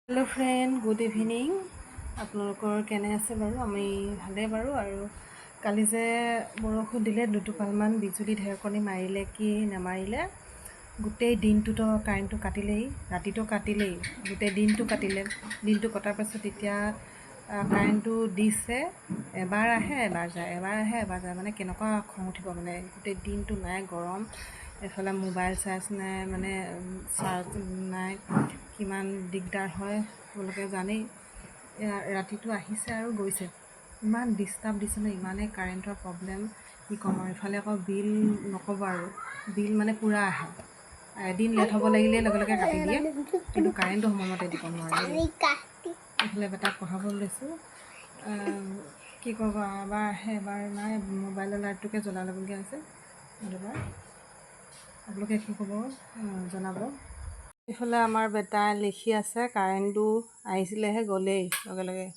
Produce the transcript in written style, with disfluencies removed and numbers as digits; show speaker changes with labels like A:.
A: Hello' friend, good evening. আপোনালোকৰ কেনে আছে বাৰু? আমি ভালেই বাৰু। আৰু কালি যে বৰষুণ দিলে, দুটোপালমান বিজুলী ঢেৰেকণি মাৰিলে কি নামাৰিলে, গোটেই দিনটোতো কাৰেণ্টটো কাটিলেই, ৰাতিটো কাটিলেই, গোটেই দিনটো কাটিলে। দিনটো কটাৰ পাছত এতিয়া কাৰেণ্টটো দিছে, এবাৰ আহে এবাৰ যায়, এবাৰ আহে এবাৰ যায়। মানে কেনেকুৱা খং উঠিব, মানে গোটেই দিনটো নাই, গৰম। এফালে মোবাইল চাৰ্জ নাই, মানে চাৰ্জ নাই, কিমান দিগদাৰ হয় আপোনালোকে জানেই। ৰাতিটো আহিছে আৰু গৈছে, ইমান ডিষ্টাৰ্ব দিছে ন, ইমানেই কাৰেণ্টৰ প্ৰব্লেম, কি ক'ম আৰু। ইফালে আকৌ বিল নক'ব আৰু, বিল মানে পূৰা আহে। এদিন লেট হ'ব লাগিলেই লগে লগে কাটি দিয়ে, কিন্তু কাৰেণ্টটো সময়মতে দিব নোৱাৰে। এইফালে বেটাক পঢ়াব লৈছোঁ, কি ক'ব, এবাৰ আহে এবাৰ নাই। মোবাইলৰ লাইটটোকে জ্বলাই ল'বলগীয়া হৈছে দুবাৰ। আপোনালোকে কি ক'ব জনাব। এইফালে আমাৰ বেটাই লিখি আছে, কাৰেণ্টটো আহিছিলেহে গ'লেই লগে লগে।